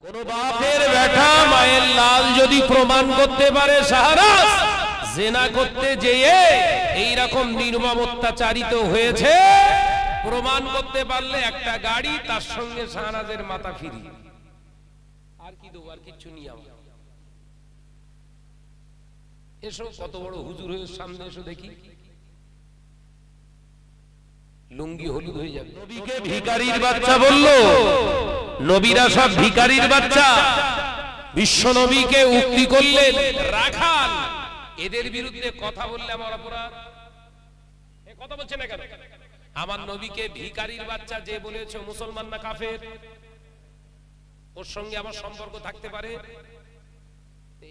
কোন বাপের বেটা মায়ের লাল যদি প্রমাণ করতে পারে শাহরাজ জেনা করতে যেয়ে এই রকম নির্মম অত্যাচারিত হয়েছে, প্রমাণ করতে পারলে একটা গাড়ি তার সঙ্গে শাহরাজের মাথা ফিরি, আর কি দেবো, আর কিচ্ছু নিয়ে আমরা এসো। কত বড় হুজুর হয়ে সামনে এসো দেখি, লুঙ্গি হলুদ হয়ে যাবে। নবীকে ভিখারির বাচ্চা বললো, নবীরা সব ভিখারির বাচ্চা। বিশ্ব নবীকে উক্তি করলেন রাখাল, এদের বিরুদ্ধে কথা বললে আমার অপরাধ। এ কথা বলছে না কেন? আমার নবীকে ভিখারির বাচ্চা যে বলেছে মুসলমান না কাফের, ওর সঙ্গে আমার সম্পর্ক থাকতে পারে?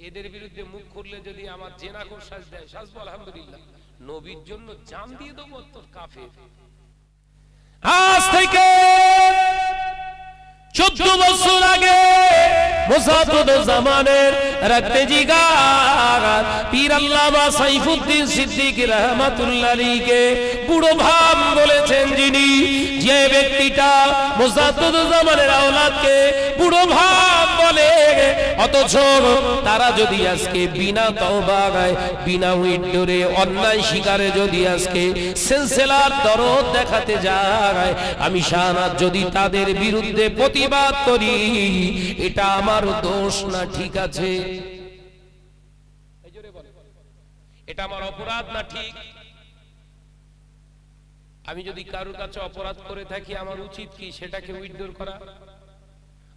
এদের বিরুদ্ধে মুখ খুললে যদি আমার জেনাখোর সাজ দেয়, সাজবো আলহামদুলিল্লাহ, নবীর জন্য জান দিয়ে দেবো, তোর কাফের। আজ থেকে 14 বছর আগে মুসাদ্দদ জামানের রাখতে জিগার পীর আল্লামা সাইফুদ্দিন সিদ্দিক রাহমাতুল্লাহ আলাইহিকে বুড়ো ভাম বলেছেন, যিনি যে ব্যক্তিটা মুসাদ্দদ জামানের আওলাদকে বুড়ো ভাম বলে, অথচ তারা যদি আজকে বিনা তওবায় বিনা উইড্ডোরে অন্যায় শিকারে যদি আজকে সিলসিলার দরদ দেখাতে যায়, আমি শাহনাজ যদি তাদের বিরুদ্ধে প্রতিবাদ করি, এটা আমার দোষ না ঠিক আছে? এটা আমার অপরাধ না ঠিক? আমি যদি কারোর কাছে অপরাধ করে থাকি, আমার উচিত কি সেটাকে উইথড্র করা,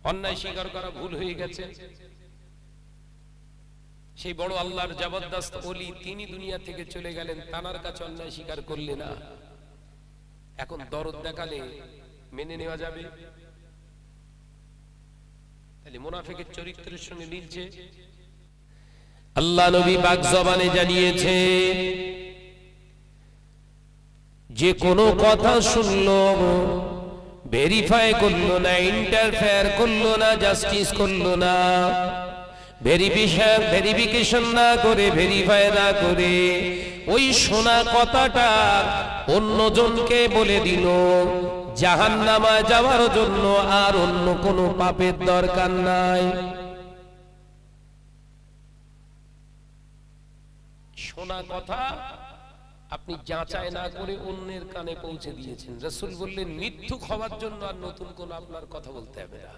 অন্যায় স্বীকার করা, ভুল হয়ে গেছে। সেই বড় আল্লাহর জবরদস্ত ওলি, তিনি দুনিয়া থেকে চলে গেলেন, তানার কাছে অন্যায় স্বীকার করলে না, এখন দরদ দেখালে মেনে নেওয়া যাবে? তাহলে মুনাফিকের চরিত্রের সঙ্গে মিলছে। আল্লাহ নবী পাক জবানে জানিয়েছে, যে কোনো কথা শুনলো, ভেরিফাই করলো না, ইন্টারফেয়ার করলো না, জাস্টিস করলো না, ভেরিফিকেশন না করে, ভেরিফাই না করে ওই শোনা কথাটা অন্যজনকে বলে দিল, জাহান্নামায় যাওয়ার জন্য আর অন্য কোনো পাপের দরকার নাই। শোনা কথা আপনি যাচাই না করে অন্যের কানে পৌঁছে দিয়েছেন। রাসূল বললেন, মিথ্যুক হওয়ার জন্য আর নতুন কোন আপনার কথা বলতে হবে না।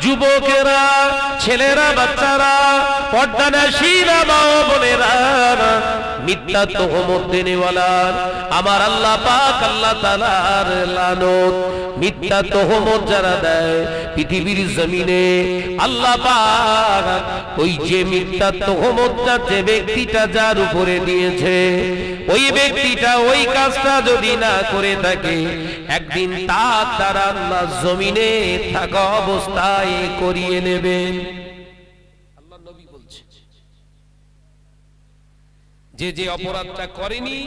যুবকেরা, ছেলেরা, বাচ্চারা, পর্দানাশীরা, মা ও বোনেরা, মিথ্যা তোহমত দেনেওয়ালার আমার আল্লাহ পাক আল্লাহ তাআলার লানত, মিথ্যা তোহমত যারা দেয় পৃথিবীর জমিনে, আল্লাহ পাক ওই যে মিথ্যা তোহমতটা যে ব্যক্তিটা যার উপরে দিয়েছে, ওই ব্যক্তিটা ওই কাজটা যদি না করে থাকে, একদিন তার দ্বারা আল্লাহ জমিনে থাকা অবস্থায় করিয়ে নেবেন। আল্লাহ নবী বলছে, যে যে অপরাধটা করেনি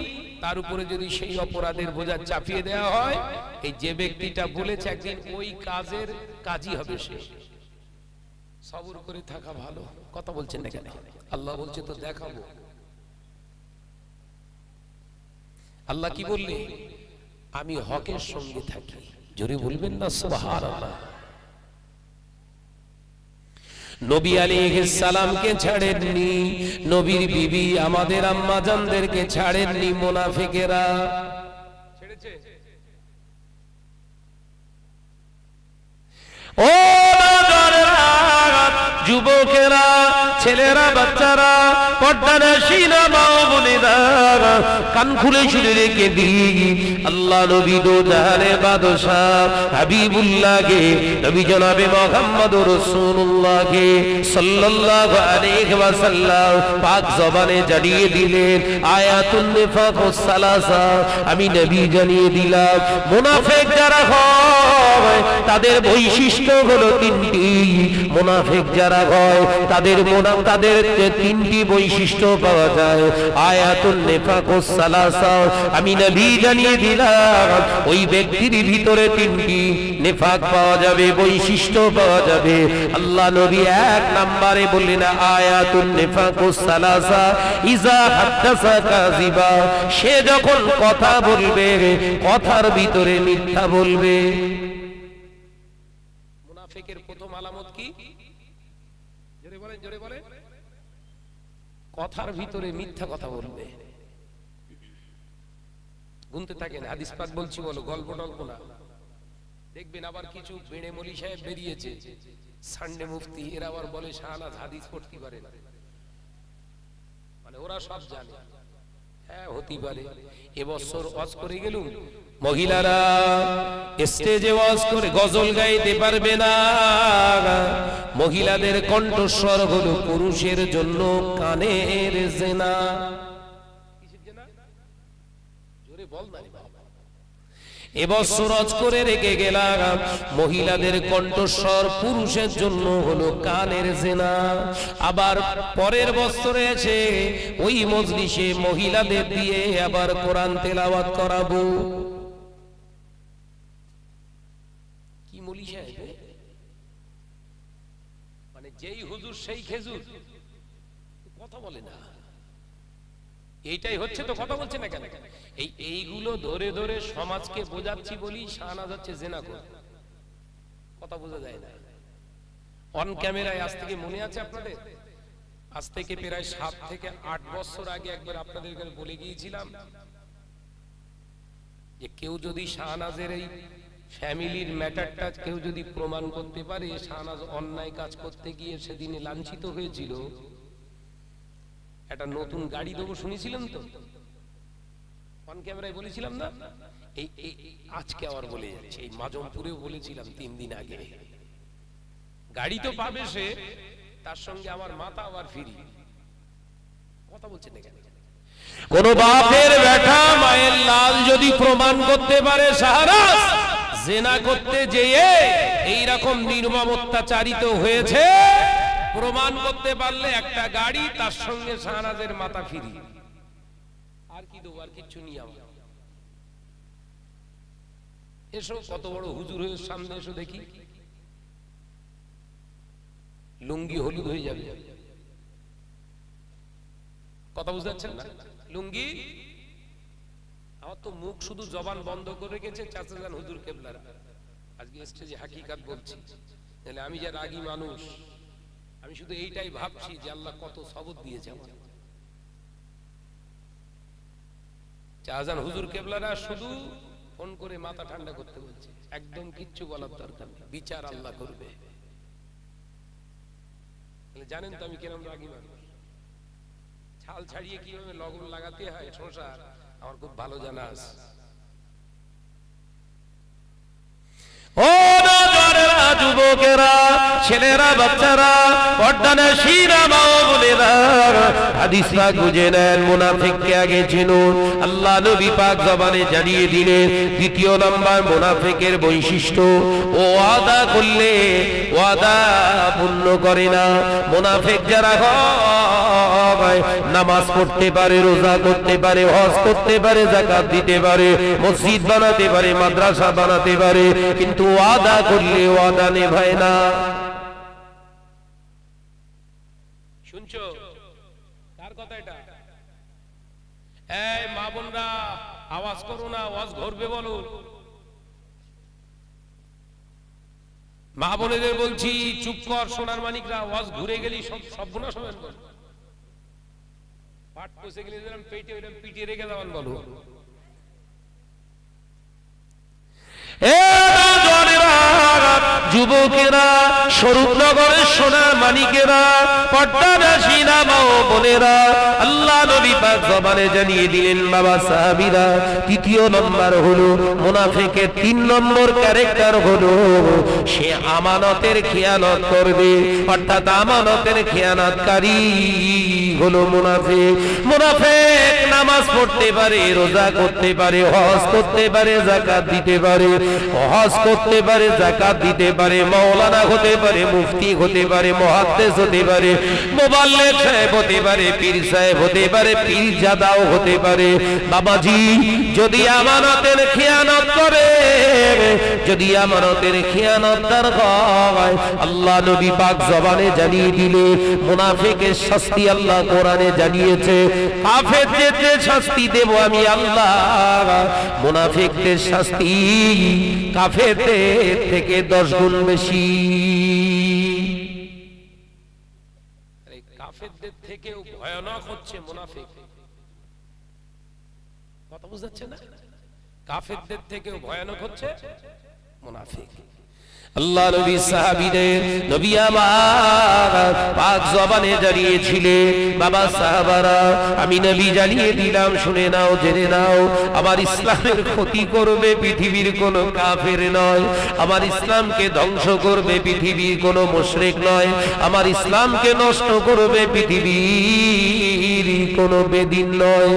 তার উপরে যদি সেই অপরাধের বোঝা চাপিয়ে দেওয়া হয়, এই যে ব্যক্তিটা বলেছে একদিন ওই কাজের কাজই হবে সে। সবর করে থাকা ভালো। কথা বলছেন না কেন? আল্লাহ বলছে তো দেখাবো। আল্লাহ কি বললে? আমি হকের সঙ্গে থাকি। জোরে বলবেন না সুবহানাল্লাহ। নবী আলাইহিস সালামকে ছাড়েননি, নবীর বিবি আমাদের আম্মা জানদেরকে ছাড়েননি মুনাফিকেরা। ছেড়েছে? ও যুবকেরা, ছেলেরা, বাচ্চারা, পর্দানাশীরা, মা ও বোনেরা, কান খুলে শুনে রেখে দিই, আল্লাহ নবী দো জাহানের বাদশাহ হাবিবুল্লাহকে, নবী জনাবে মুহাম্মদুর রাসূলুল্লাহকে সাল্লাল্লাহু আলাইহি ওয়াসাল্লাম পাক জবানে জানিয়ে দিলেন, আয়াতুন নিফাকুস সালাসা, আমি নবী জানিয়ে দিলাম, মুনাফিক যারা হয় তাদের বৈশিষ্ট্য হলো তিনটি। মুনাফিক যারা যারা হয় তাদের তাদের তিনটি বৈশিষ্ট্য পাওয়া যায়। আয়াতুন নিফাকুস সালাসা, আমি নবী জানিয়ে দিলাম ওই ব্যক্তির ভিতরে তিনটি নিফাক পাওয়া যাবে, বৈশিষ্ট্য পাওয়া যাবে। আল্লাহ নবী এক নম্বরে বললেন আয়াতুন নিফাকুস সালাসা, ইজা হাদাসা কাযিবা, সে যখন কথা বলবে কথার ভিতরে মিথ্যা বলবে। মুনাফিকের প্রথম আলামত কি? জোরে বলেন, জোরে বলেন। কথার ভিতরে মিথ্যা কথা বলবে। গুনতে থাকেন, হাদিস পাক বলছি, বলো গল্প টল্প না। দেখবেন আবার কিছু বেড়ে মলি সাহেব বেরিয়েছে, সানডে মুফতি, এরা আবার বলে শাহনাজ হাদিস পড়তে পারে না, মানে ওরা সব জানে। হ্যাঁ হতে পারে। এবছর ওয়াজ করে গেলুম, মহিলারা স্টেজে ওয়াজ করে গজল গাইতে পারবে না। মহিলাদের কণ্ঠস্বর হলো পুরুষের জন্য কানের জেনা। কিসের জেনা? জোরে বল না রে বাবা। এবছর ওয়াজ করে রেখে গেলাম, মহিলাদের কণ্ঠস্বর পুরুষের জন্য হলো কানের জেনা। আবার পরের বছরে এসে ওই মজলিসে মহিলাদের দিয়ে আবার কোরআন তেলাওয়াত করাবো। কি মলি সাহেব, মানে যেই হুজুর সেই খেজুর, কথা বলে না। এইটাই হচ্ছে তো, কথা বলছে না কেন? এইগুলো ধরে ধরে সমাজকে বোঝাচ্ছি বলি শাহনাজ হচ্ছে জেনাখোর। কথা বোঝা যায় না। অন ক্যামেরায় আজ থেকে মনে আছে আপনাদের, আজ থেকে প্রায় 7 থেকে 8 বছর আগে একবার আপনাদের কাছে বলে গিয়েছিলাম যে কেউ যদি শাহনাজের এই ফ্যামিলির ম্যাটারটা কেউ যদি প্রমাণ করতে পারে, শাহনাজ অন্যায় কাজ করতে গিয়ে সেদিনে লাঞ্ছিত হয়েছিল, একটা নতুন গাড়ি দেবো শুনেছিলেন তো, অন ক্যামেরায় বলেছিলাম না? এই আজকে আবার বলে যাচ্ছে, এই মাজমপুরেও বলেছিলাম 3 দিন আগে। গাড়ি তো পাবে সে, তার সঙ্গে আমার মাথা আবার ফিরি। কথা বলছেন না কেন? কোন বাপের বেটা মায়ের লাল যদি প্রমাণ করতে পারে শাহনাজ জেনা করতে যেয়ে এইরকম নির্মম অত্যাচারিত হয়েছে, প্রমাণ করতে পারলে একটা গাড়ি, তার সঙ্গে শাহনাজের মাথা ফিরি। আর কি দেবো? আর কিচ্ছু নিয়ে আমার এসো, কত বড় হুজুর হয়ে সামনে এসো দেখি, লুঙ্গি হলুদ হয়ে যাবে। কথা বুঝতে পারছেন না? লুঙ্গি, আমার তো মুখ শুধু জবান বন্ধ করে রেখেছে চাচা জান হুজুর কেবলারা। আজকে স্টেজে হাকিকাত বলছি, তাহলে আমি যা রাগী মানুষ, আমি শুধু এইটাই ভাবছি যে আল্লাহ কত সবুত দিয়েছে আমার। চাচাজান হুজুর কেবলারা শুধু ফোন করে মাথা ঠান্ডা করতে বলছে, একদম কিচ্ছু বলার দরকার নেই, বিচার আল্লাহ করবে। জানেন তো আমি কেরম রাগী মানুষ, ছাল ছাড়িয়ে কিভাবে লবণ লাগাতে হয় সংসার আমার খুব ভালো জানা আছে। ও যুবকেরা, ছেলেরা, বাচ্চারা, পর্দানশীরা, মা ও বোনেরা, হাদিস পাক বুঝে নেন। মুনাফিককে আগে চিনুন। আল্লাহ নবী পাক জবানে জানিয়ে দিলেন দ্বিতীয় নাম্বার মুনাফিকের বৈশিষ্ট্য, ও ওয়াদা করলে ওয়াদা পূর্ণ করে না। মুনাফিক যারা হয়, নামাজ পড়তে পারে, রোজা করতে পারে, হজ করতে পারে, যাকাত দিতে পারে, মসজিদ বানাতে পারে, মাদ্রাসা বানাতে পারে, কিন্তু ওয়াদা করলে ওয়াদা নেভায় না। শুনছো কার কথা এটা? এই মা বোনরা আওয়াজ করো না, আওয়াজ ঘুরবে বলো। মা বোনেদের বলছি চুপ কর, সোনার মানিকরা, আওয়াজ ঘুরে গেলি সব গুণা সমান বল। পাট পচে গেলে যেরকম পেটে ওইরকম পিটিয়ে রেখে যাওয়ান বলো। যুবকেরা, স্বরূপনগরের সোনার মানিকেরা, পর্দানশীরা, মা ও বোনেরা, আল্লাহ নবী পাক জবানে জানিয়ে দিলেন বাবা সাহাবীরা, তৃতীয় নম্বর হলো মুনাফিকের 3 নম্বর ক্যারেক্টার হলো সে আমানতের খেয়ানত করবে, অর্থাৎ আমানতের খেয়ানতকারী হলো মুনাফিক। মুনাফিক নামাজ পড়তে পারে, রোজা করতে পারে, হজ করতে পারে, যাকাত দিতে পারে, হজ করতে পারে, যাকাত দিতে পারে, মাওলানা হতে পারে, মুফতি হতে হতে পারে, মুহাদ্দিস হতে পারে, মুবাল্লিগ সাহেব হতে পারে, পীর সাহেব হতে পারে, পীরজাদাও হতে পারে। বাবাজি যদি আমানতের খেয়ানত করে, যদি আমানতের খেয়ানতদার হয়, আল্লাহ নবী পাক জবানে জানিয়ে দিলে মুনাফিকের শাস্তি আল্লাহ কোরআনে জানিয়েছে। কাফেরদের যে শাস্তি দেব আমি আল্লাহ, মুনাফিকদের শাস্তি কাফেরদের থেকে 10 গুণ বেশি। কাফেরদের থেকেও ভয়ানক হচ্ছে মুনাফিক। কথা বুঝতে পারছেন না? কাফেরদের থেকেও ভয়ানক হচ্ছে মুনাফিক। আল্লাহ নবী সাহাবীদের নবী আমার পাক জবানে জানিয়েছিলেন, বাবা সাহাবারা আমি নবী জানিয়ে দিলাম, শুনে নাও, জেনে নাও, আমার ইসলামের ক্ষতি করবে পৃথিবীর কোন কাফের নয়, আমার ইসলামকে ধ্বংস করবে পৃথিবীর কোন মুশরিক নয়, আমার ইসলামকে নষ্ট করবে পৃথিবীর কোন বেদিন নয়,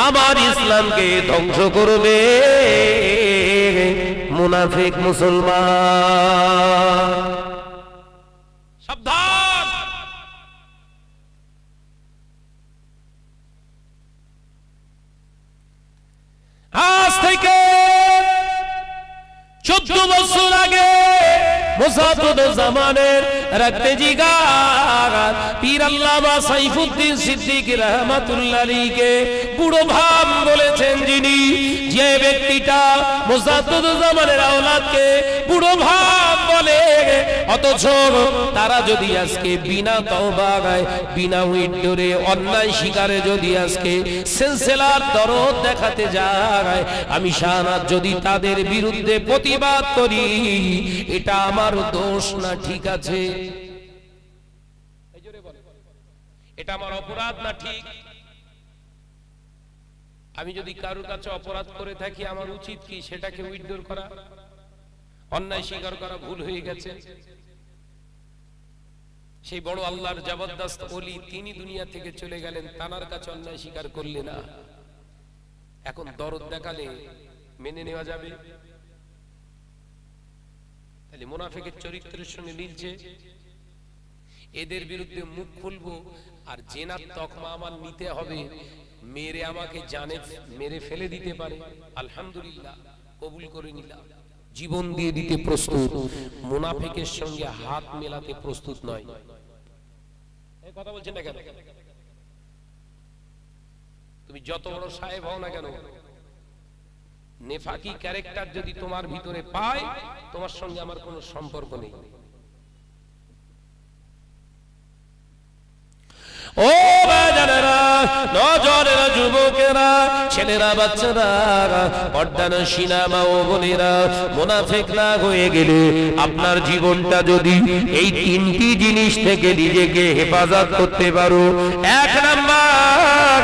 আমার ইসলামকে ধ্বংস করবে মুনাফিক মুসলমান। সাবধান! আজ থেকে 14 বছর আগে মুসাদ্দদ জামানের রাখতে জিগার পীর আল্লামা সাইফুদ্দিন সিদ্দিকী রাহমাতুল্লাহ আলাইহিকে বুড়ো ভাম বলেছেন যিনি, যে ব্যক্তিটা মুসাদ্দদ জামানের আওলাদকে বুড়ো ভাম বলে, অথচ তারা যদি আজকে বিনা তওবায়, বিনা উইড্ডরে, অন্যায় শিকারে যদি আজকে সেলসেলার দরদ দেখাতে যায়, আমি শাহনাজ যদি তাদের বিরুদ্ধে প্রতিবাদ করি, এটা আমার দোষ না ঠিক আছে? এটা আমার অপরাধ না ঠিক? আমি যদি কারোর কাছে অপরাধ করে থাকি, আমার উচিত কি সেটাকে উইথড্র করা, অন্যায় স্বীকার করা? ভুল হয়ে গেছে। সেই বড় আল্লাহর জবরদস্ত ওলি তিনি দুনিয়া থেকে চলে গেলেন, তানার কাছে অন্যায় স্বীকার করলে না, এখন দরদ দেখালে মেনে নেওয়া যাবে? তাহলে মুনাফিকের চরিত্রের সঙ্গে মিলছে। এদের বিরুদ্ধে মুখ খুলবো আর জেনার তকমা আমার নিতে হবে, মেরে আমাকে জানে মেরে ফেলে দিতে পারে, আলহামদুলিল্লাহ কবুল করে নিলাম, জীবন দিয়ে দিতে প্রস্তুত, মুনাফিকের সঙ্গে হাত মেলাতে প্রস্তুত নয়। এই কথা বলছেন না কেন? তুমি যত বড় সাহেব হও না কেন, নেফাকি ক্যারেক্টার যদি তোমার ভিতরে পায়, তোমার সঙ্গে আমার কোনো সম্পর্ক নেই। ও বাজানেরা, নজরেরা, যুবকেরা, ছেলেরা, বাচ্চারা, পর্দানশীনা মা ও বোনেরা, মুনাফিক না হয়ে গেলে আপনার জীবনটা যদি এই 3টি জিনিস থেকে নিজেকে হেফাজত করতে পারো, 1 নাম্বার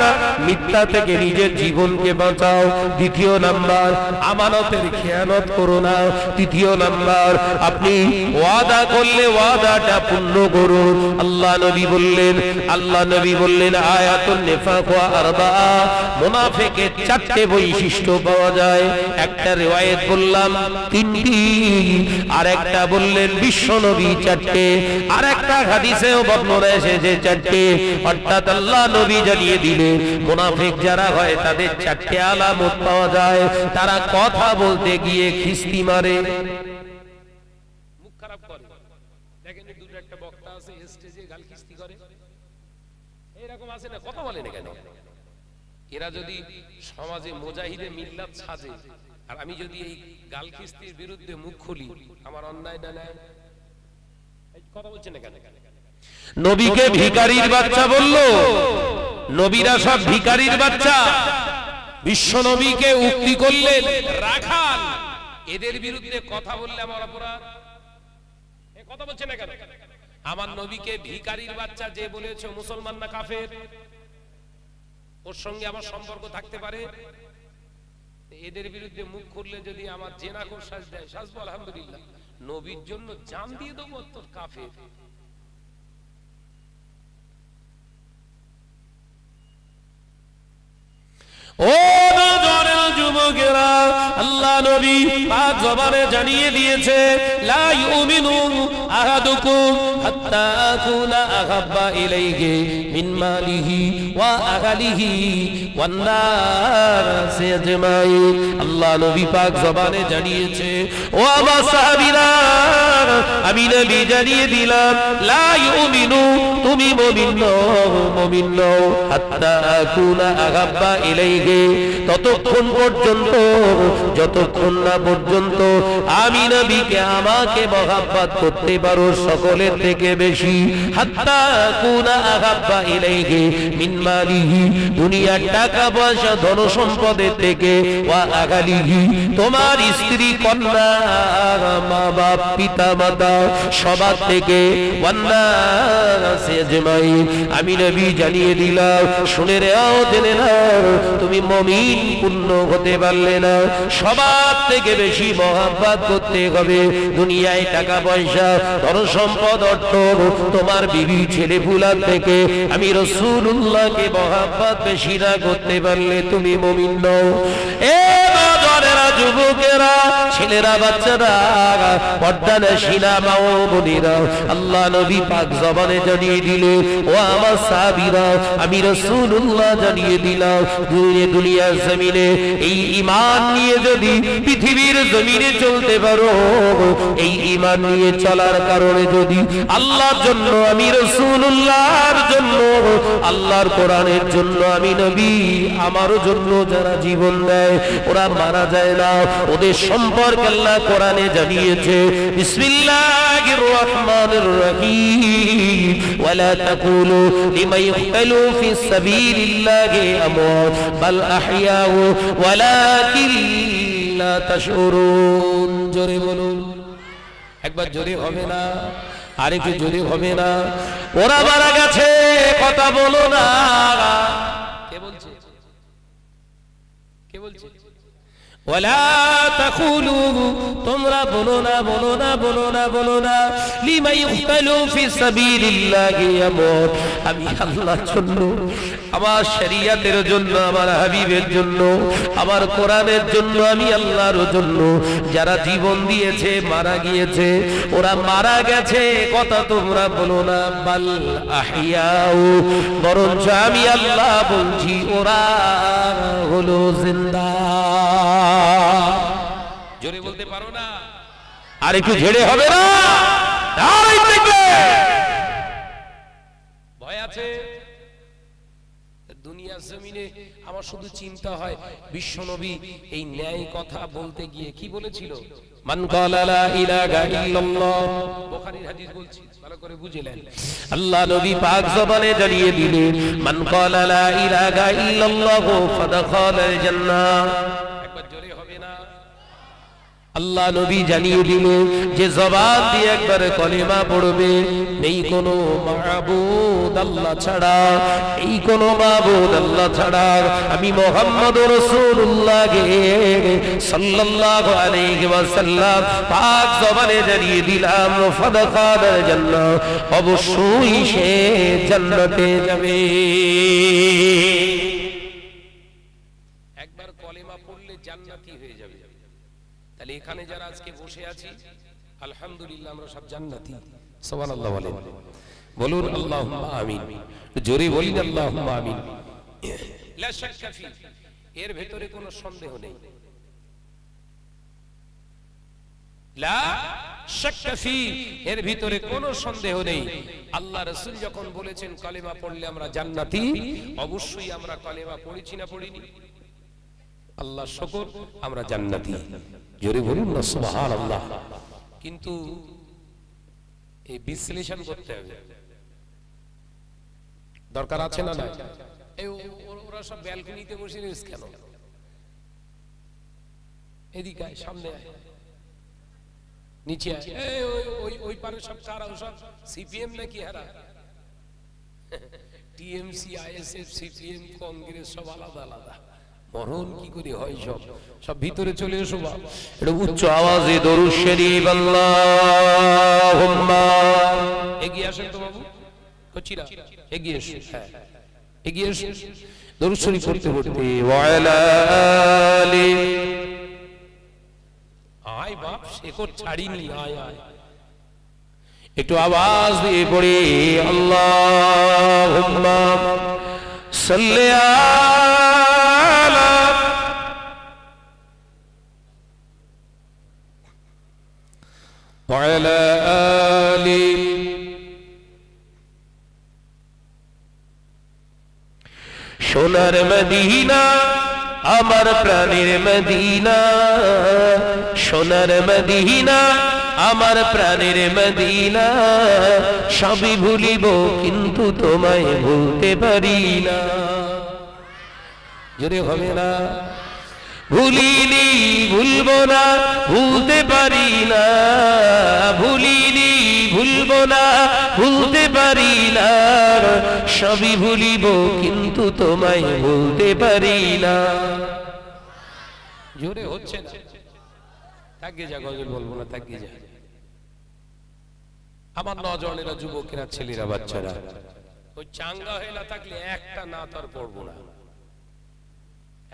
মিথ্যা থেকে নিজের জীবনকে বাঁচাও, 2 নাম্বার আমানতের খেয়ানত করো না, 3 নাম্বার আপনি ওয়াদা করলে ওয়াদাটা পূর্ণ করুন। আল্লাহ নবী বললেন আয়াতুন নিফাক ওয়া আরবা, মুনাফিকের 4টে বৈশিষ্ট্য পাওয়া যায়। একটা রিওয়ায়াত বললাম 3টি, আর একটা বললেন বিশ্ব নবী 4টে, আর একটা হাদিসেও বর্ণনা এসেছে 4টে। অর্থাৎ আল্লাহ নবী জানিয়ে দিলেন মুনাফিক যারা হয় তাদের 4টে আলামত পাওয়া যায়। তারা কথা বলতে গিয়ে খিস্তি মারে, মুখ খারাপ করে। দেখেন দুটো একটা বক্তা আছে স্টেজে গাল খিস্তি করে, এরকম আছে না? কথা বলে না কেন? এরা যদি সমাজে মুজাহিদে মিল্লাত সাজে, আর আমি যদি এই গাল খিস্তির বিরুদ্ধে মুখ খুলি, আমার অন্যায় না নাই? কথা বলছেন না কেন? নবীকে ভিখারির বাচ্চা বললো, নবীরা সব ভিখারির বাচ্চা। বিশ্ব নবীকে উক্তি করলেন রাখাল, এদের বিরুদ্ধে কথা বললে আমার অপরাধ? কথা বলছেন না কেন? আমার নবীকে ভিখারির বাচ্চা যে বলেছে, মুসলমান না কাফের? ওর সঙ্গে আমার সম্পর্ক থাকতে পারে? এদের বিরুদ্ধে মুখ খুললে যদি আমার জেনাখোর সাজ দেয়, সাজবো আলহামদুলিল্লাহ, নবীর জন্য জান দিয়ে দেবো, তোর কাফের। ও নজরের যুবকেরা, আল্লাহ নবী পাক জবানে জানিয়ে দিয়েছে লা ইউমিনু আহাদুকুম হাত্তা আকুনা আহাব্বা ইলাইহি মিন মালিহি ওয়া আহলিহি ওয়ান নাসি আজমাইন। আল্লাহ নবী পাক জবানে জানিয়েছে, ও আমার সাহাবীরা, আমি নবী জানিয়ে দিলাম লা ইউমিনু, তুমি মুমিন নও হাত্তা আকুনা আহাব্বা ইলাইহি, ততক্ষণ পর্যন্ত যতক্ষণ না পর্যন্ত আমি নবীকে আমাকে মহব্বত করতে পারো সকলের থেকে বেশি। হাত্তা আকুনা আহাব্বা ইলাইহি মিন মালিহি, দুনিয়ার টাকা পয়সা ধন সম্পদের থেকে, ওয়া আহলিহি, তোমার স্ত্রী কন্যা মা বাপ পিতা মাতা সবার থেকে, ওয়ান নাসি আজমাইন, আমি নবী জানিয়ে দিলাম, শুনে নাও জেনে নাও, তুমি মুমিন পূর্ণ হতে পারলে না, সবার থেকে বেশি মহব্বত করতে হবে দুনিয়ায় টাকা পয়সা ধন সম্পদ অর্থ তোমার বিবি ছেলে ফুলার থেকে। আমি রাসূলুল্লাহকে মহব্বত বেশি না করতে পারলে তুমি মুমিন নও। এ বাজারেরা, যুবকেরা, ছেলেরা, বাচ্চারা, পর্দানশীলা মা ও বোনেরা, আল্লাহ নবী পাক জবানে জানিয়ে দিলে, ও আমার সাহাবীরা, আমি রাসূলুল্লাহ জানিয়ে দিলাম, দুনিয়ার জমিনে এই ঈমান নিয়ে যদি পৃথিবীর জমিনে চলতে পারো, এই ঈমান নিয়ে চলার কারণে যদি আল্লাহর জন্য, আমি রাসূলুল্লাহর জন্য, আল্লাহর কোরআনের জন্য, আমি নবী আমার জন্য যারা জীবন দেয় ওরা মারা যায় না, ওদের সম্পর্কে আল্লাহ কোরআনে জানিয়েছে, বিসমিল্লাহির রাহমানির রহিম, ওয়ালা তাকুলু লিমান ইউকতালু ফিস সাবিলিল্লাহি আমওয়াত বাল আহইয়াউ ওয়ালাকিন লা তাশউরুন। জোরে বলুন, একবার জোরে হবে না, আরেকটু জোরে হবে না। ওরা মারা গেছে, কথা বলো না। কে বলছে? কে বলছে? ওয়ালা তাকুলু, তোমরা বলো না, বলো না, বলো না, বলো না, লিমান ইউকতালু ফি সাবিলিল্লাহি আমওয়াত, আমি আল্লাহর জন্য, আমার শরীয়তের জন্য, আমার হাবিবের জন্য, আমার কোরআনের জন্য, আমি আল্লাহর জন্য যারা জীবন দিয়েছে, মারা গিয়েছে, ওরা মারা গেছে, কথা তোমরা বলো না, বাল আহইয়াউ, বরঞ্চ আমি আল্লাহ বলছি ওরা হলো জিন্দা। জোরে বলতে পারো না, আর একটু ঝেড়ে হবে না, ভয় আছে। দুনিয়ার জমিনে আমার শুধু চিন্তা হয়, বিশ্বনবী এই ন্যায় কথা বলতে গিয়ে কি বলেছিল? মান ক্বালা লা ইলাহা ইল্লাল্লাহ, বুখারীর হাদিস বলছি, ভালো করে বুঝলেন। আল্লাহ নবী পাক জবানে জানিয়ে দিলেন, মান ক্বালা লা ইলাহা ইল্লাল্লাহ ফাদাখালাল জান্নাহ। একবার জোরে হবে না? আল্লাহ নবী জানিয়ে দিলেন যে জবান দিয়ে একবার কলিমা পড়বে, নেই কোনো মাবুদ আল্লাহ ছাড়া, এই কোনো মাবুদ আল্লাহ ছাড়া, আমি মুহাম্মদুর রাসূলুল্লাহ সাল্লাল্লাহু আলাইহি ওয়াসাল্লাম পাক জবানে জানিয়ে দিলাম, ফাদাখালাল জান্নাহ, অবশ্যই সে জান্নাতে যাবে। একবার কলিমা পড়লে জান্নাতি হয়ে যাবে। তাহলে এখানে যারা আজকে বসে আছি, আলহামদুলিল্লাহ আমরা সব জান্নাতি। সুবহানাল্লাহ বলেন, বলুন আল্লাহুম্মা আমিন, জোরে বলুন আল্লাহুম্মা আমিন। লা শাক্কা ফি, এর ভিতরে কোনো সন্দেহ নেই, লা শাক্কা ফি, এর ভিতরে কোনো সন্দেহ নেই। আল্লাহ রাসূল যখন বলেছেন কালেমা পড়লে আমরা জান্নাতি, অবশ্যই আমরা কালেমা পড়েছি না পড়িনি? আল্লাহ শুকর, আমরা জান্নাতি। জোরে বলুন না সুবহানাল্লাহ। কিন্তু এই বিশ্লেষণ করতে হবে, দরকার আছে না? না, এই ওরা সব ব্যালকনিতে বসে রয়েছে কেন? এদিকে আয়, সামনে আয়, নিচে আয়। ওই পারে সব কারা? সব সিপিএম নাকি হারা? টিএমসি, আইএসএফ, সিপিএম, কংগ্রেস সব আলাদা আলাদা। মরণ কি করে হয়? সব ভিতরে চলে এসো। এটা উচ্চ আওয়াজে দরুদ শরীফ, আল্লাহুম্মা, এগিয়ে আসেন তো বাবু, কচিরা এগিয়ে এসো, হ্যাঁ এগিয়ে এসো, দরুদ শরীফ পড়তে পড়তে, ওয়া আলা আলি শেকড় ছাড়িনি। আয় আয় একটু আওয়াজ দিয়ে পড়ি আল্লাহুম্মা সাল্লি আলা ওয়া আলা আলি সোনার মদিনা আমার প্রাণের মদিনা, সোনার মদিনা আমার প্রাণের মদিনা, সবই ভুলিব কিন্তু তোমায় ভুলতে পারি না। জোরে হবে না? ভুলিনি ভুলবো না ভুলতে পারি না, ভুলিনি ভুলবো না ভুলতে পারি না, সবই ভুলিব কিন্তু তোমায় ভুলতে পারি না। জোরে হচ্ছে না? তাকিয়ে যা, গজল বলবো না, তাকিয়ে যা। আমার নজনেরা, যুবকেরা, ছেলেরা, বাচ্চারা ওই চাঙ্গা হয়ে না থাকলে একটা না তার পড়বো না।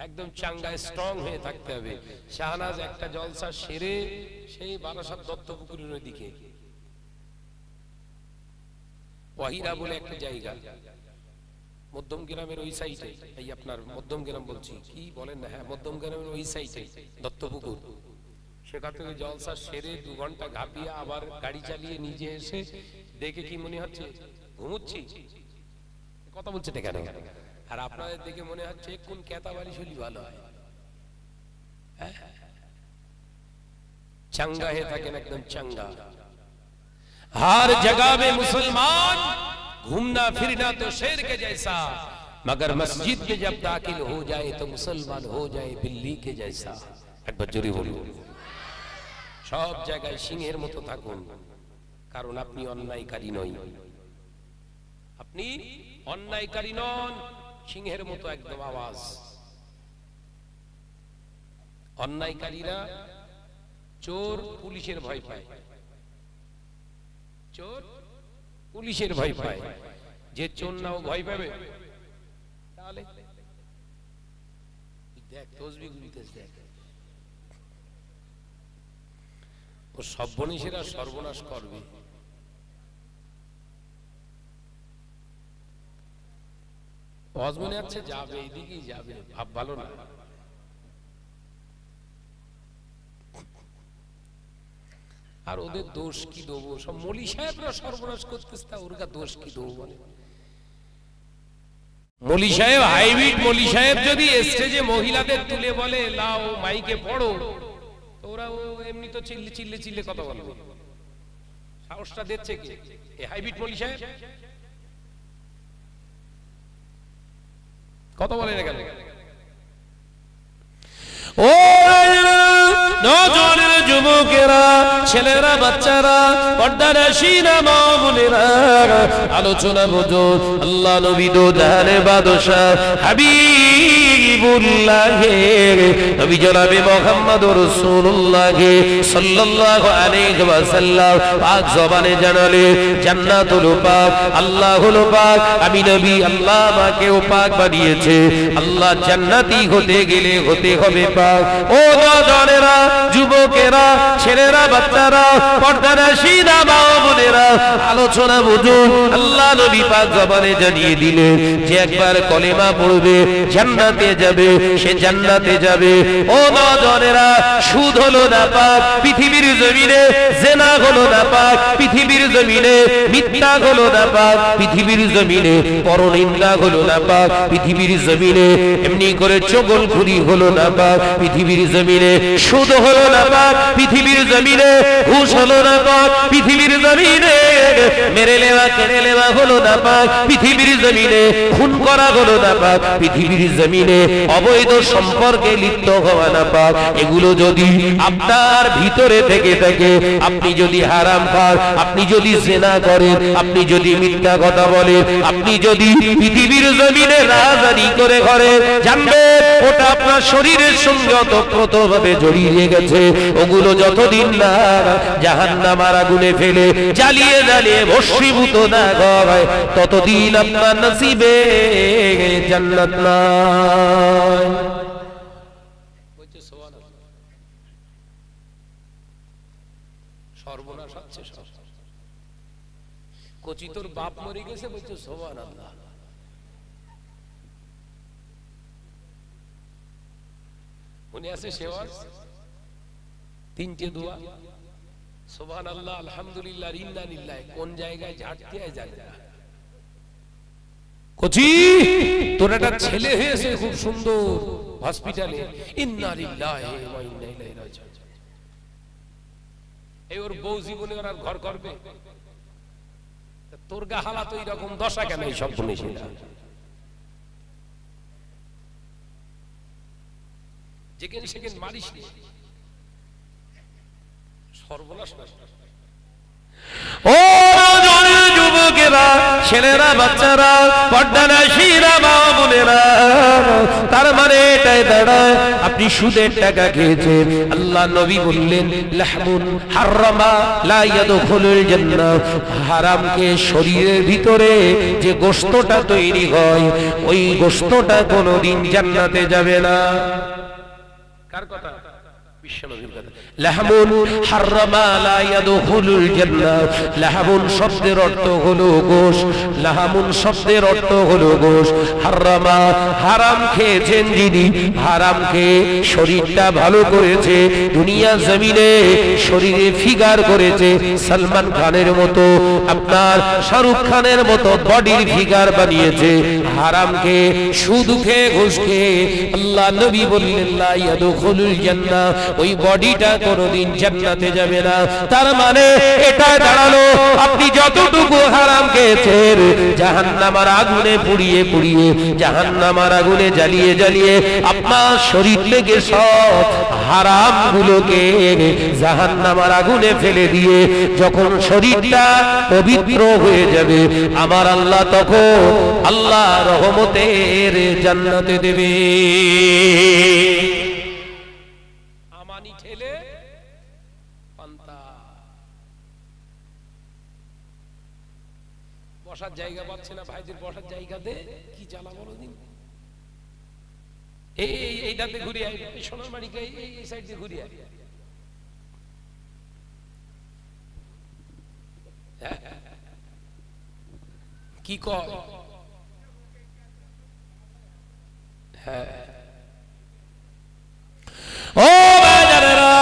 একদম চাঙ্গা স্ট্রং হয়ে থাকতে হবে। শাহনাজ একটা জলসা সেরে সেই বারাসাত দত্তপুকুরের ওই দিকে ওয়াহিরা বলে একটা জায়গা, মধ্যম গ্রামের ওই সাইডে, এই আপনার মধ্যম গ্রাম বলছি, কি বলেন না, হ্যাঁ মধ্যম গ্রামের ওই সাইডে দত্তপুকুর। সেখান থেকে জলসা সেরে 2 ঘন্টা ঘাপিয়ে আবার গাড়ি চালিয়ে নিজে এসে দেখে কি মনে হচ্ছে ঘুমুচ্ছি, কথা বলছে কেন? আর আপনাদের দেখে মনে হচ্ছে কোন কেতা বাড়ি শুলি ভালো হয়। চাঙ্গা হয়ে থাকেন, একদম চাঙ্গা। हर जगह में मुसलमान घूमना फिरना तो शेर के जैसा, मगर मस्जिद में जब दाखिल हो जाए तो मुसलमान हो जाए बिल्ली के जैसा। एक बार जोरे बोलो, सब जगह सिंहेर मतो थाकुन, कारण अपनी अन्यायकारी नई, अपनी अन्यायकारी नन, सिंहेर मतो एकदम आवाज। अन्यायकारीरा चोर पुलिशेर भय पाय, चोर पुलिशेर भय पाय, जे चोर ना ও ভয় পাবে তাহলে দেখ তসবিহ গুলিতেছ, দেখ ও সর্বনাশেরা সর্বনাশ করবে। ওয়াজ মনে আছে যাবে, এইদিকেই যাবে, ভাব ভালো না। আর ওদের দোষ কি দেবো, সব মলি সাহেবরা সর্বনাশ করতেছে, তা ওর দোষ কি দেবো বলে? মলি সাহেব হাইব্রিড মলি সাহেব যদি স্টেজে মহিলাদের তুলে বলে লাও মাইকে পড়ো, তো ওরা এমনি তো চিল্লে চিল্লে চিল্লে কথা বলবে। সাহসটা দিচ্ছে কি এই হাইব্রিড মলি সাহেব? কথা বলে না কেন? ও নজরের যুবকেরা, ছেলেরা, বাচ্চারা, পর্দানশীনা মা বোনেরা, আলোচনা বুঝুন। আল্লাহ নবী দো জাহানে বাদশাহ হাবিবুল্লাহ নবী জনাবে মুহাম্মদুর রাসূলুল্লাহ সাল্লাল্লাহু আলাইহি ওয়াসাল্লাম পাক জবানে জানালে জান্নাতুল পাক, আল্লাহুল পাক। আমি নবী আল্লাহ আমাকেও পাক বানিয়েছে। আল্লাহ জান্নাতি হতে গেলে হতে হবে পাক। ও নজরেরা, যুবকেরা, ছেলেরা, বাচ্চারা, পর্দানশীনা মা বোনেরা, আলোচনা বুঝুন। আল্লাহ নবী পাক জবানে জানিয়ে দিলেন যে একবার কলেমা পড়বে জান্নাতে যাবে, সে জান্নাতে যাবে। ও নজরেরা, সুদ হলো না পাক পৃথিবীর জমিনে, জেনা হলো না পাক পৃথিবীর জমিনে, মিথ্যা হলো না পাক পৃথিবীর জমিনে, পরনিন্দা হলো না পাক পৃথিবীর জমিনে, এমনি করে চগলখুরি হলো না পাক পৃথিবীর জমিনে, সুদ হলো না পাক পৃথিবীর জমিনে, ঘুষ হলো না পাক পৃথিবীর জমিনে, মেরে নেওয়া কেড়ে নেওয়া হলো না পাক পৃথিবীর জমিনে, খুন করা হলো না পাক পৃথিবীর জমিনে, অবৈধ সম্পর্কে লিপ্ত হওয়া না পাক। এগুলো যদি আপনার ভিতরে থেকে থাকে, আপনি যদি হারাম খান, আপনি যদি জেনা করেন, আপনি যদি মিথ্যা কথা বলেন, আপনি যদি পৃথিবীর জমিনে রাজধানী করে ঘরেন, জানবেন ওটা আপনার শরীরের সঙ্গে ওতপ্রোতভাবে জড়িয়ে গেছে। ওগুলো যতদিন না জাহান্নামের আগুনে ফেলে জ্বালিয়ে জ্বালিয়ে ভস্মীভূত না হয়, ততদিন আপনার নসিবে জান্নাত নাই। সর্বনাশ হচ্ছে সব। কচি তোর বাপ মরে গেছে বলছে সুবহানাল্লাহ। মনে আছে শেওয়াজ তিনটে দোয়া সুবহানাল্লাহ আলহামদুলিল্লাহ ইন্না লিল্লাহি, কোন জায়গায় ঝাড়তে হয় জানে না। কচি তোর একটা ছেলে হয়েছে খুব সুন্দর হসপিটালে, ইন্না লিল্লাহি ওয়া ইন্না ইলাইহি রাজিউন। এই ওর বউ জীবনে ওর আর ঘর করবে? তোর গা হালাত ওই রকম দশা কেন? এই সব শুনেছি না, যেখানে সেখানে মারিস নি, সর্বনাশ। ও যুবকেরা, ছেলেরা, বাচ্চারা, পর্দানাশীরা, মা বোনেরা, তার মানে এটাই দাঁড়ায় আপনি সুদের টাকা খেয়েছেন। আল্লাহ নবী বললেন লাহমুন হারামা লা ইয়াদখুলুল জান্নাহ, হারামকে শরীরের ভিতরে যে গোশতটা তৈরি হয় ওই গোশতটা কোনোদিন জান্নাতে যাবে না। কার কথা? বিশ্বনবীর কথা। লাহমুন হারামা লা ইয়াদখুলুল জান্নাহ, লাহমুন শব্দের অর্থ হলো গোশত, লাহমুন শব্দের অর্থ হলো গোশত। হারামা হারাম খেয়েছেন যিনি, হারাম খেয়ে শরীরটা ভালো করেছে, দুনিয়া জমিনে শরীরে ফিগার করেছে, সালমান খানের মতো, আপনার শাহরুখ খানের মতো বডির ফিগার বানিয়েছে, হারাম খেয়ে সুদ খেয়ে ঘুষ খেয়ে, আল্লাহ নবী বললেন লা ইয়াদখুলুল জান্নাহ, ওই বডিটা কোনোদিন জান্নাতে যাবে না। তার মানে এটা দাঁড়ালো আপনি যতটুকু হারাম খেয়েছেন জাহান্নামের আগুনে পুড়িয়ে পুড়িয়ে, জাহান্নামের আগুনে জ্বালিয়ে জ্বালিয়ে আপনার শরীর থেকে সব হারাম গুলোকে জাহান্নামের আগুনে ফেলে দিয়ে যখন শরীরটা পবিত্র হয়ে যাবে, আমার আল্লাহ তখন আল্লাহ রহমতের জান্নাতে দেবে। ঠেলে পান্তা বসার জায়গা পাচ্ছে না, ভাইদের বসার জায়গাতে কি জ্বালা বলো দিন। এইটাতে ঘুরে আয়, সোনার মানিকে এই সাইড দিয়ে ঘুরে আয়। কি কয়? হ্যাঁ, ও বাজারেরা,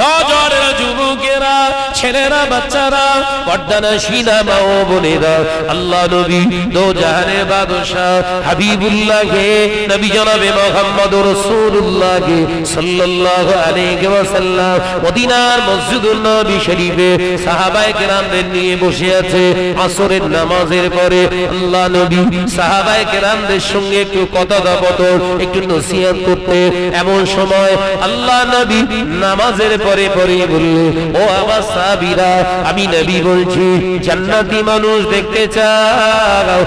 নজরের যুবকেরা, ছেলেরা, বাচ্চারা, পর্দানাশীরা, মা ও বোনেরা, আল্লাহ নবী দো জাহানের বাদশাহ হাবিবুল্লাহকে, নবী জনাবে মুহাম্মদুর রাসূলুল্লাহকে সাল্লাল্লাহু আলাইহি ওয়াসাল্লাম মদিনার মসজিদুন নবী শরীফে সাহাবায়ে কেরামদের নিয়ে বসে আছে। আসরের নামাজের পরে আল্লাহ নবী সাহাবায়ে কেরামদের সঙ্গে একটু কথোপকথন, একটু নসিহত করতে, এমন সময় আল্লাহ নবী নামাজের পরে পরে বললেন, ও আমার সাহাবীরা, আমি নবী বলছি জান্নাতি মানুষ দেখতে চাও?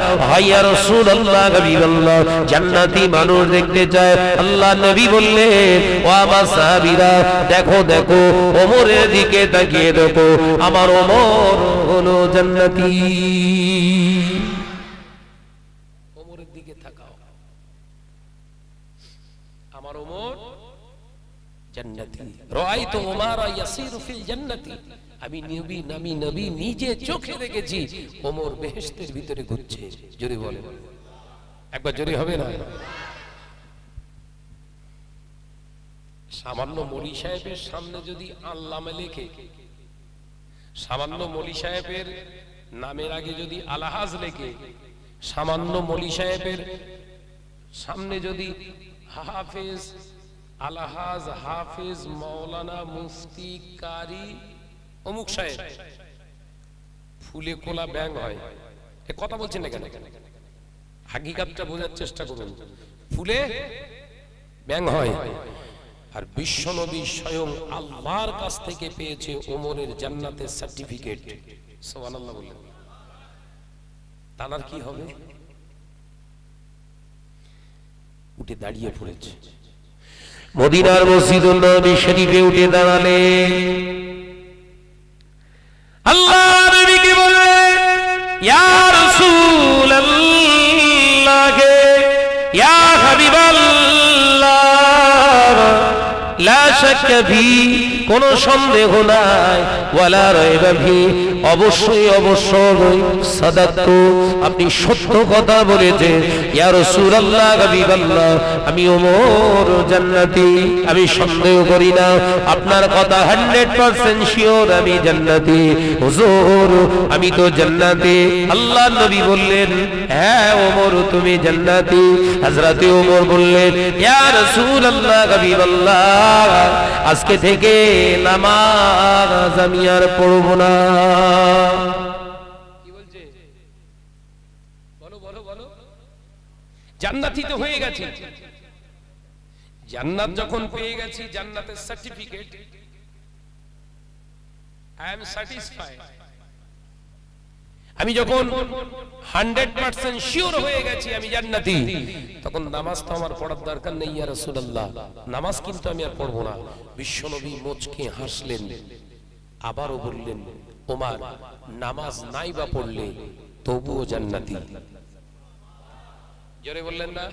ইয়া রাসূলুল্লাহ, হাবিবাল্লাহ, জান্নাতি মানুষ দেখতে চায়। আল্লাহ নবী বললেন, ও আমার সাহাবীরা, দেখো দেখো ওমরের দিকে তাকিয়ে দেখো, আমার ওমর হলো জান্নাতি। ওমরের দিকে তাকাও, আমার ওমর জান্নাতি। রাআইতু ওমর ইয়াসিরু ফিল জান্নাতি, আমি নবী নিজে চোখে দেখেছি ওমর বেহেশতের ভিতরে ঘুরছে। জোরে বলেন, একবার জোরে হবে না? সামান্য মলি সাহেবের সামনে যদি আল্লামা লেখে, সামান্য মলি সাহেবের নামের আগে যদি আলহাজ লেখে, সামান্য মলি সাহেবের সামনে যদি হাফেজ, আলহাজ, হাফেজ, মাওলানা, মুফতি, কারি অমুক সাহেব, ফুলে কোলা ব্যাং হয়। এ কথা বলছেন না কেন? হাকিকাতটা বোঝার চেষ্টা করুন। ফুলে ব্যাং হয়, আর বিশ্বনবী স্বয়ং আল্লাহর কাছ থেকে পেয়েছে ওমরের জান্নাতের সার্টিফিকেট। সুবহানাল্লাহ বললেন। তার কি হবে? উঠে দাঁড়িয়ে পড়েছে, মদিনার মসজিদুন নবী শরীফে উঠে দাঁড়ালে আল্লাহ নবীকে বললেন, ইয়া রাসূলুল্লাহ, ইয়া হাবিবাল্লাহ, লা শাক্কা ফি, কোনো সন্দেহ নাই, ওয়ালা রাইবা ফি, অবশ্যই অবশ্যই, সাদাকতু, আপনি সত্য কথা বলেছেন ইয়া রাসূলুল্লাহ, হাবিবাল্লাহ, আমি ওমর জান্নাতি, আমি সন্দেহ করি না, আপনার কথা 100% শিওর আমি জান্নাতি, হুজুর আমি তো জান্নাতি। আল্লাহ নবী বললেন, হ্যাঁ ওমর তুমি জান্নাতি। হযরত ওমর বললেন, ইয়া রাসূলুল্লাহ, হাবিবাল্লাহ, আজকে থেকে নামাজ আমি আর পড়ব না। কি বলছে? বলো বলো বলো। জান্নাতি তো হয়ে গেছে, জান্নাত যখন পেয়ে গেছি, জান্নাতের সার্টিফিকেট, আই এম স্যাটিসফাইড, আমি যখন 100% শিওর হয়ে গেছি আমি জান্নাতি, তখন নামাজ তো আমার পড়ার দরকার নেই ইয়া রাসূলুল্লাহ, নামাজ কিন্তু আমি আর পড়ব না। বিশ্বনবী মুচকে হাসলেন, আবারও বললেন, ওমর নামাজ নাই বা পড়লে তবুও জান্নাতি। জোরে বললেন না?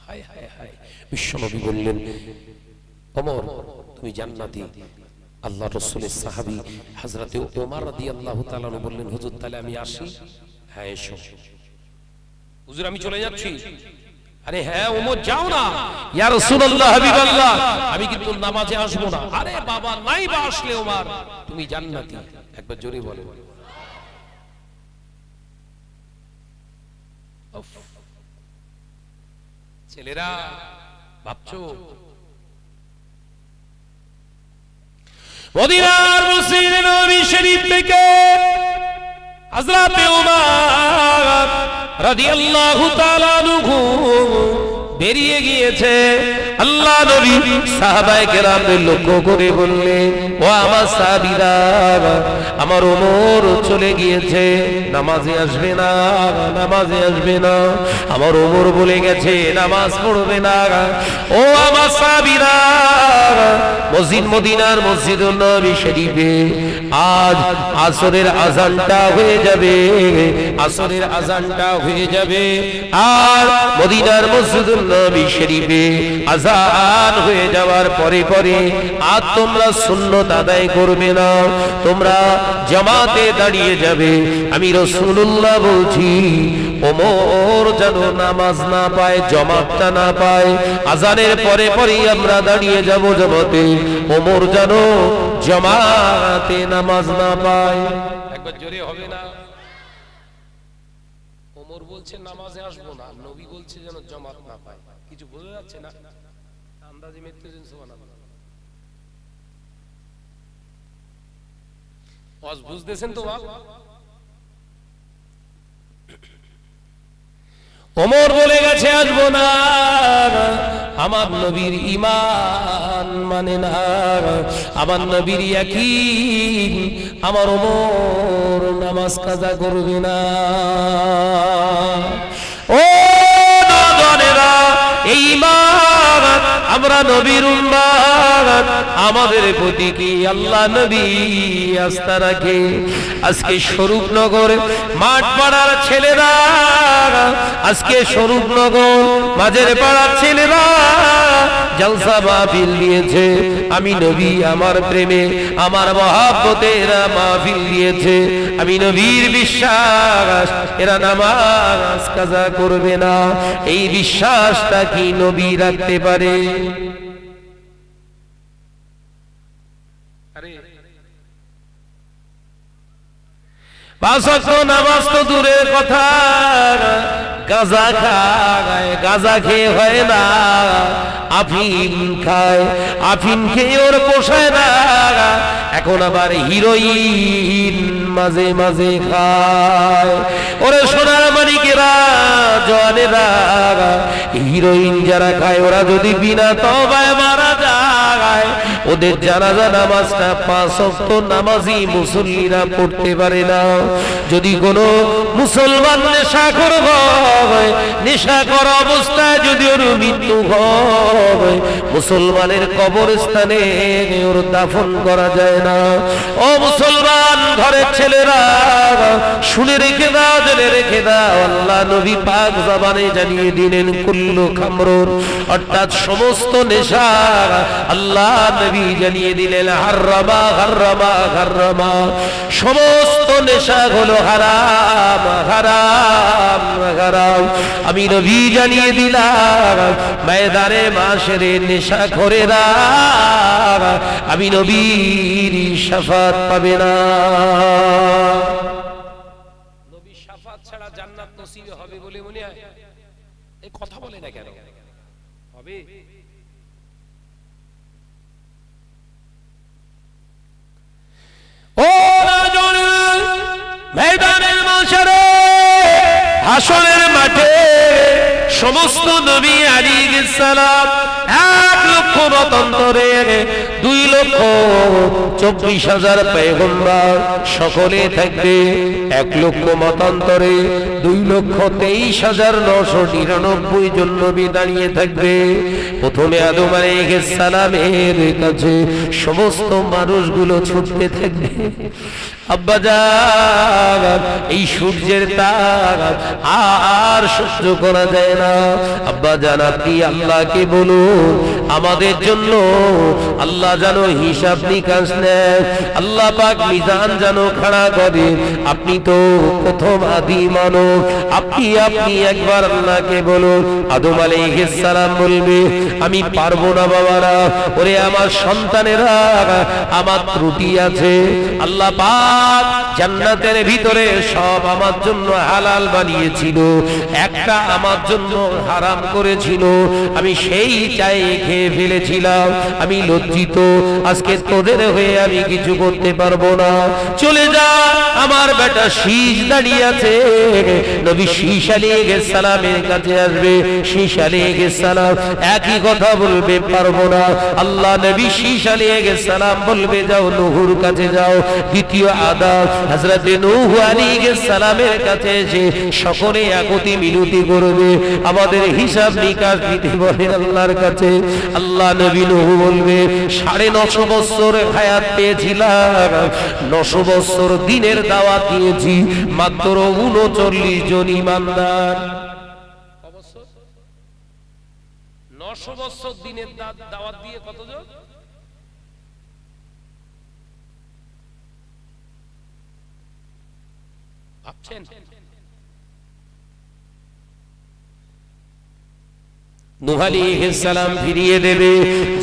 হায় হায় হায়। বিশ্বনবী বললেন, ওমর তুমি জান্নাতি। আল্লাহ রাসূলের সাহাবী হযরত ওমর রাদিয়াল্লাহু তাআলা বললেন, হুজুর তাহলে আমি আসি? হ্যাঁ এসো। হুজুর আমি চলে যাচ্ছি। আরে হ্যাঁ ওমর যাও না, ইয়া রাসূলুল্লাহ, হাবিবাল্লাহ, আমি কিন্তু নামাজে আসব না। আরে বাবা নাই বা আসলে ওমর তুমি জান্নাতি। একবার জোরে বলো। ছেলেরা ভাবছো মদিনার মসজিদ নববী শরীফ থেকে হযরত ওমর রাদিয়াল্লাহু তাআলা আনহু বেরিয়ে গিয়েছে। আল্লাহ নবী সাহাবায়ে কেরামদের লক্ষ্য করে বললেন, ও আমার সাহাবীরা, আমার ওমর চলে গিয়েছে, নামাজে আসবে না, নামাজে আসবে না, আমার ওমর বলে গেছে নামাজ পড়বে না। ও আমার সাহাবীরা, মসজিদ মদিনার মসজিদুন নববী শরীফে আজ আসরের আযানটা হয়ে যাবে, আসরের আযানটা হয়ে যাবে, আর মদিনার মসজিদুন নববী শরীফে আযান হয়ে যাওয়ার পরে পরে আর তোমরা সুন্নাত আদায় করবে না, তোমরা জামাতে দাঁড়িয়ে যাবে। আমি রাসূলুল্লাহ বলছি, ওমর যেন নামাজ না পায়, জামাতটা না পায়, আযানের পরে পরেই আমরা দাঁড়িয়ে যাব জামাতে, ওমর যেন জামাতে নামাজ না পায়। একবার জোরে হবে না? ওমর বলছে নামাজে আসবো না, নবী বলছে যেন জামাত না পায়। কিছু বোঝা যাচ্ছে না? আন্দাজে মৃত্যুজন সুবহানাল্লাহ। ওয়াজ বুঝতেছেন তো বাপ? ওমর বলে গেছে আসবো না, আমার নবীর ঈমান মানে না, আমার নবীর ইয়াকিন, আমার ওমর নামাজ কাজা করবে না। ও নওজওয়ানেরা, এই ঈমান আমরা নবীর উম্মত, আমাদের প্রতি কি আল্লাহ নবী আস্থা রাখে? আজকে স্বরূপনগর মাঠ পাড়ার ছেলেরা, আজকে স্বরূপনগর মাঝের পাড়ার ছেলেরা জলসা মাহফিল দিয়েছে, আমি নবী আমার প্রেমে আমার মহব্বতে এরা মাহফিল দিয়েছে, আমি নবীর বিশ্বাস এরা নামাজ কাজা করবে না। এই বিশ্বাসটা কি নবী রাখতে পারে? পাঁচ ওয়াক্ত নামাজ তো দূরের কথা, গাঁজা খায়, গাঁজা খেয়ে হয় না, আফিম খায়, আফিম খেয়ে ওর পোষায় না, এখন আবার হিরোইন মাঝে মাঝে খায়। ওরে সোনার মানিকেরা, জওয়ানেরা, হিরোইন যারা খায় ওরা যদি বিনা তওবায় মারা যায়, ওদের জানাজা নামাজটা পাঁচ ওয়াক্ত নামাজি মুসল্লিরা পড়তে পারে না। যদি কোনো মুসলমান নেশাখোর হয়, নেশাখোর অবস্থায় যদি ওর মৃত্যু হয়, মুসলমানের কবরস্থানে ওর দাফন করা যায় না। ও মুসলমান ঘরের ছেলেরা শুনে রেখে দাও, জেনে রেখে দাও, আল্লাহ নবী পাক জবানে জানিয়ে দিলেন কুল্লু খামরুন, অর্থাৎ সমস্ত নেশা আল্লাহ নবী জানিয়ে দিলেন হারামা হারামা হারামা, সমস্ত নেশা হলো হারাম হারাম হারাম। আমি নবী জানিয়ে দিলাম ময়দানে মাশরে নেশা খোরেরা আমি নবীর শাফাত পাবে না। নবীর শাফাত ছাড়া জান্নাত নসিব হবে বলে মনে হয়? এই কথা বলে না কেন? হবে। ও রাজন ময়দানের মাশরে হাসরের মাঠে সমস্ত নবী আলাইহিস সালাম 1,00,000 মতান্তরে 2,24,000 পয়গম্বর সকলে থাকবে। 1,00,000 মতান্তরে 2,23,999 জন নবী দাঁড়িয়ে থাকবে। প্রথমে আদম আলাইহিস সালামের কাছে সমস্ত মানুষগুলো ছুটতে থাকবে। আব্বাজান এই সূর্যের তাপ আর সহ্য করা যায় না। আব্বাজান আপনি আল্লাহকে বলুন আমাদের জন্য আল্লাহ যেন হিসাব নিকাশ নেয়, আল্লাহ পাক মিজান যেন খাড়া করে। আপনি তো প্রথম আদি মানব, আপনি একবার আল্লাহকে বলুন। আদম আলাইহিস সালাম বলবে আমি পারবো না বাবারা, ওরে আমার সন্তানেরা আমার ত্রুটি আছে। আল্লাহ পাক জান্নাতের ভিতরে সব আমার জন্য হালাল বানিয়েছিল, একটা আমার জন্য হারাম করেছিল, আমি সেই চাই খেয়ে ফেলেছিলাম। আমি লজ্জিত, আজকে তোদের হয়ে আমি কিছু করতে পারবো না। চলে যা, আমার বেটা শীষ দাঁড়িয়ে আছে। নবী শীষ আলাইহিস সালামের কাছে আসবে। শীষ আলাইহিস সালাম একই কথা বলবে পারবো না। আল্লাহ নবী শীষ আলাইহিস সালাম বলবে যাও নূহুর কাছে যাও। দ্বিতীয় আদম হযরত নূহ আলাইহিস সালামের কাছে এসে সকলে একতি মিনতি করবে, আমাদের হিসাব নিকাশ দিতে বলেন আল্লাহর কাছে। আল্লাহ নবী নূহ বলবে 950 বছর হায়াত পেয়েছিলাম, 900 বছর দিনের দাওয়াত দিয়েছি, মাত্র 39 জন ঈমানদার। 900 বছর দিনের দাওয়াত দিয়ে কতজন? ভাবছেন? নূহ আলাইহিস সালাম ফিরিয়ে দেবে,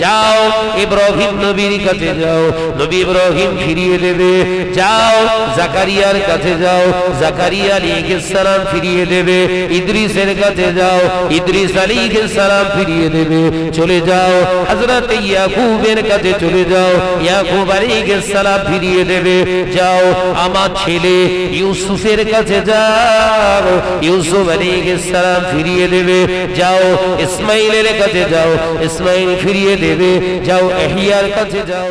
যাও ইব্রাহিম নবীর কাছে যাও। নবী ইব্রাহিম ফিরিয়ে দেবে, যাও জাকারিয়ার কাছে যাও। জাকারিয়া আলাইহিস সালাম ফিরিয়ে দেবে, ইদ্রিসের কাছে যাও। ইদ্রিস আলাইহিস সালাম ফিরিয়ে দেবে, চলে যাও হযরত ইয়াকুবের কাছে চলে যাও। ইয়াকুব আলাইহিস সালাম ফিরিয়ে দেবে, যাও আমার ছেলে ইউসুফের কাছে যাও। ইউসুফ আলাইহিস সালাম ফিরিয়ে দেবে, যাও ইসমাইলের কাছে যাও। ইসমাইল ফিরিয়ে দেবে, যাও ইহইয়ার কাছে যাও।